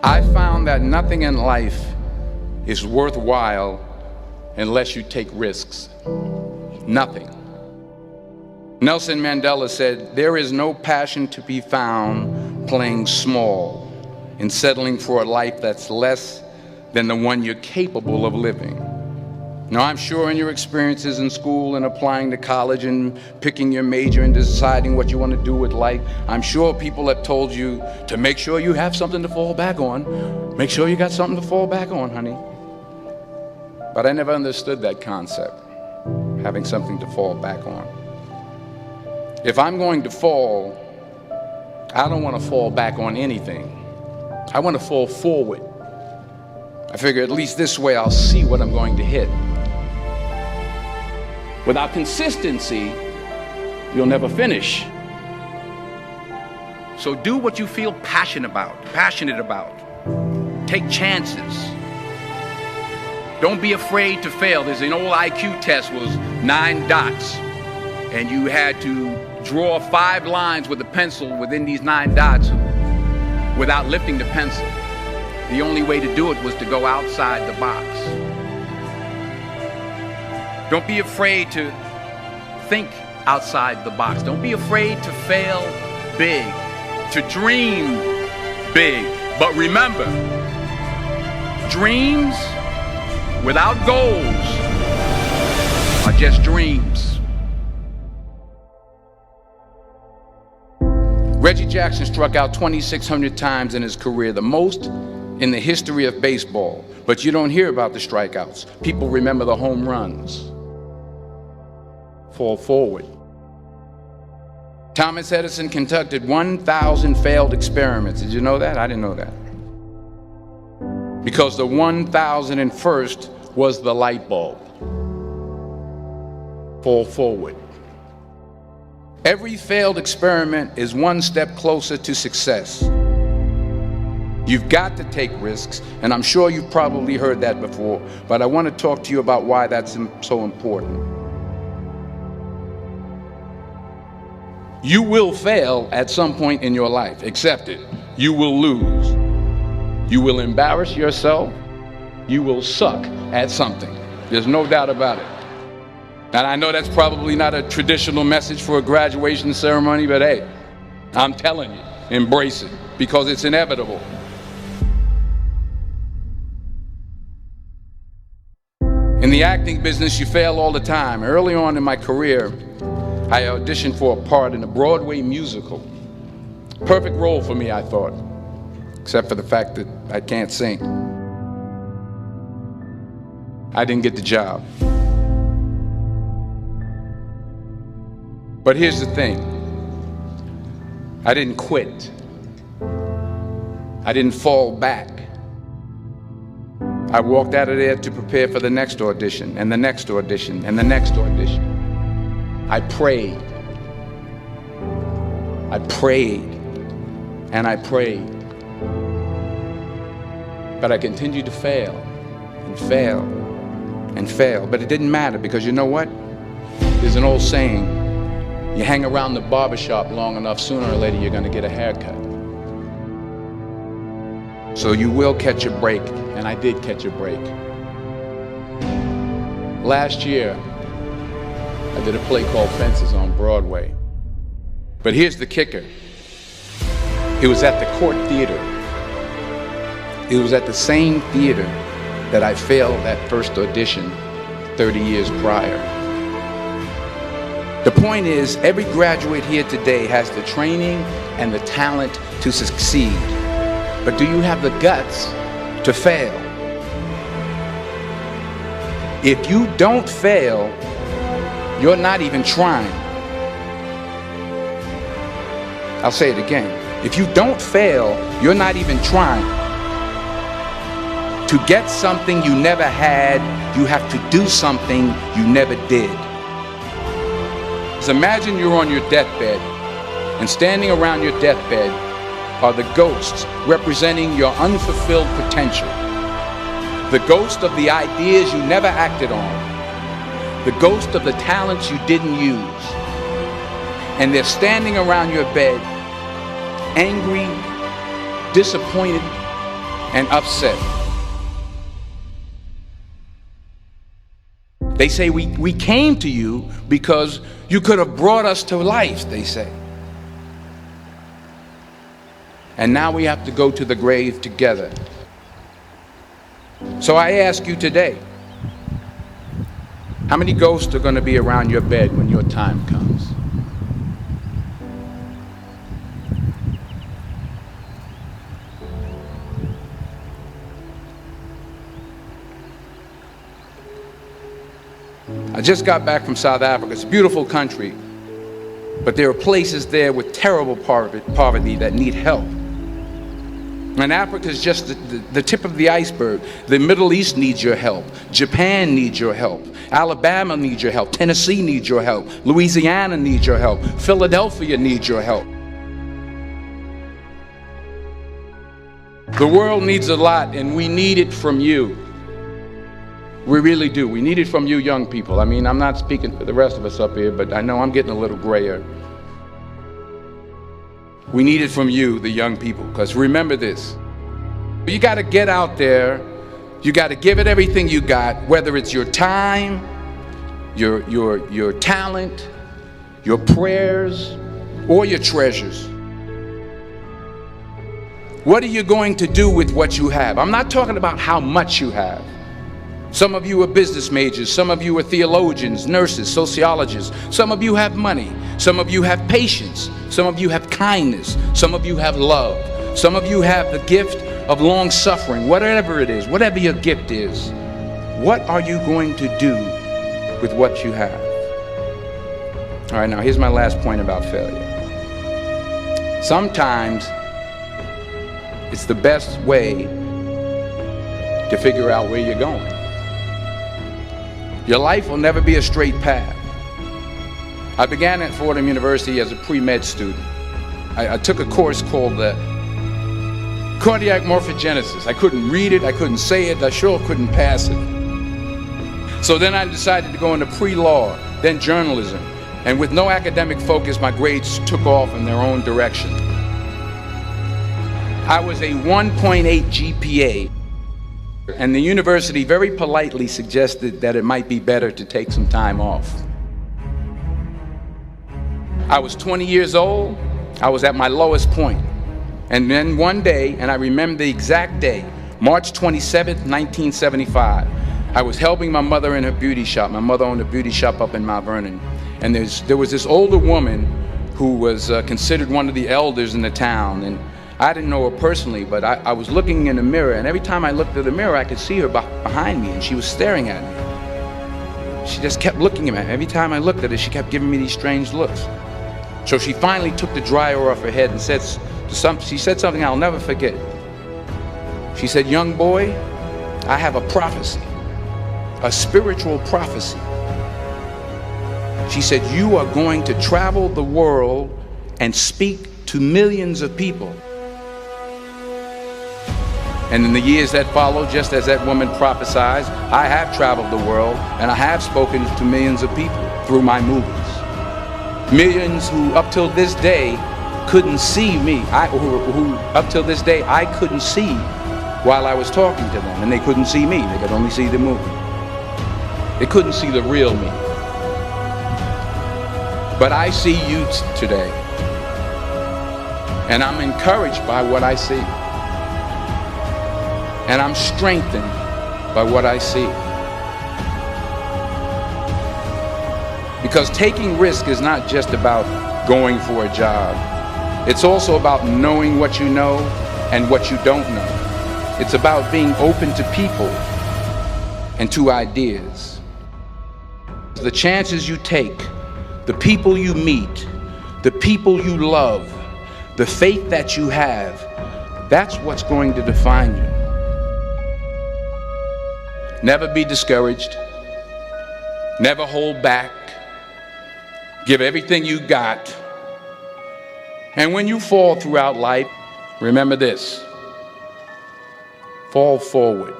I found that nothing in life is worthwhile unless you take risks. Nothing. Nelson Mandela said, "There is no passion to be found playing small and settling for a life that's less than the one you're capable of living." Now, I'm sure in your experiences in school and applying to college and picking your major and deciding what you want to do with life, I'm sure people have told you to make sure you have something to fall back on. Make sure you got something to fall back on, honey. But I never understood that concept, having something to fall back on. If I'm going to fall, I don't want to fall back on anything. I want to fall forward. I figure at least this way I'll see what I'm going to hit. Without consistency, you'll never finish. So do what you feel passionate about. Take chances. Don't be afraid to fail. There's an old IQ test, was 9 dots, and you had to draw 5 lines with a pencil within these 9 dots without lifting the pencil. The only way to do it was to go outside the box. Don't be afraid to think outside the box. Don't be afraid to fail big, to dream big. But remember, dreams without goals are just dreams. Reggie Jackson struck out 2,600 times in his career, the most in the history of baseball. But you don't hear about the strikeouts. People remember the home runs. Fall forward. Thomas Edison conducted 1,000 failed experiments. Did you know that? I didn't know that. Because the 1,001st was the light bulb. Fall forward. Every failed experiment is one step closer to success. You've got to take risks, and I'm sure you've probably heard that before, but I want to talk to you about why that's so important. You will fail at some point in your life. Accept it. You will lose. You will embarrass yourself. You will suck at something. There's no doubt about it. And I know that's probably not a traditional message for a graduation ceremony, but hey, I'm telling you, embrace it, because it's inevitable. In the acting business, you fail all the time. Early on in my career, I auditioned for a part in a Broadway musical. Perfect role for me, I thought, except for the fact that I can't sing. I didn't get the job. But here's the thing. I didn't quit. I didn't fall back. I walked out of there to prepare for the next audition, and the next audition, and the next audition. I prayed. I prayed, and I prayed. But I continued to fail, and fail, and fail. But it didn't matter, because you know what? There's an old saying, you hang around the barbershop long enough, sooner or later you're gonna get a haircut. So you will catch a break, and I did catch a break. Last year, I did a play called Fences on Broadway. But here's the kicker. It was at the Court Theater. It was at the same theater that I failed that first audition 30 years prior. The point is, every graduate here today has the training and the talent to succeed. But do you have the guts to fail? If you don't fail, you're not even trying. I'll say it again. If you don't fail, you're not even trying. To get something you never had, you have to do something you never did. So imagine you're on your deathbed, and standing around your deathbed are the ghosts representing your unfulfilled potential. The ghost of the ideas you never acted on. The ghost of the talents you didn't use. And they're standing around your bed, angry, disappointed, and upset. They say we came to you because you could have brought us to life, they say. And now we have to go to the grave together. So I ask you today, how many ghosts are going to be around your bed when your time comes? I just got back from South Africa. It's a beautiful country, but there are places there with terrible poverty that need help. And Africa is just the tip of the iceberg. The Middle East needs your help. Japan needs your help. Alabama needs your help. Tennessee needs your help. Louisiana needs your help. Philadelphia needs your help. The world needs a lot, and we need it from you. We really do. We need it from you young people. I mean, I'm not speaking for the rest of us up here, but I know I'm getting a little grayer. We need it from you, the young people, because remember this. You got to get out there. You got to give it everything you got, whether it's your time, your talent, your prayers, or your treasures. What are you going to do with what you have? I'm not talking about how much you have. Some of you are business majors, some of you are theologians, nurses, sociologists, some of you have money, some of you have patience, some of you have kindness, some of you have love, some of you have the gift of long suffering, whatever it is, whatever your gift is. What are you going to do with what you have? All right, now here's my last point about failure. Sometimes it's the best way to figure out where you're going. Your life will never be a straight path. I began at Fordham University as a pre-med student. I took a course called cardiac morphogenesis. I couldn't read it, I couldn't say it, I sure couldn't pass it. So then I decided to go into pre-law, then journalism. And with no academic focus, my grades took off in their own direction. I was a 1.8 GPA. And the university very politely suggested that it might be better to take some time off. I was 20 years old. I was at my lowest point. And then one day, and I remember the exact day, March 27th, 1975, I was helping my mother in her beauty shop. My mother owned a beauty shop up in Mount Vernon. And there was this older woman who was considered one of the elders in the town. And I didn't know her personally, but I was looking in the mirror, and every time I looked at the mirror, I could see her behind me, and she was staring at me. She just kept looking at me. Every time I looked at her, she kept giving me these strange looks. So she finally took the dryer off her head and she said something I'll never forget. She said, "Young boy, I have a prophecy, a spiritual prophecy." She said, "You are going to travel the world and speak to millions of people." And in the years that followed, just as that woman prophesied, I have traveled the world and I have spoken to millions of people through my movies. Millions who up till this day couldn't see me, who up till this day I couldn't see while I was talking to them, and they couldn't see me, they could only see the movie. They couldn't see the real me. But I see you today, and I'm encouraged by what I see. And I'm strengthened by what I see. Because taking risk is not just about going for a job. It's also about knowing what you know and what you don't know. It's about being open to people and to ideas. The chances you take, the people you meet, the people you love, the faith that you have, that's what's going to define you. Never be discouraged. Never hold back. Give everything you got. And when you fall throughout life, remember this: fall forward.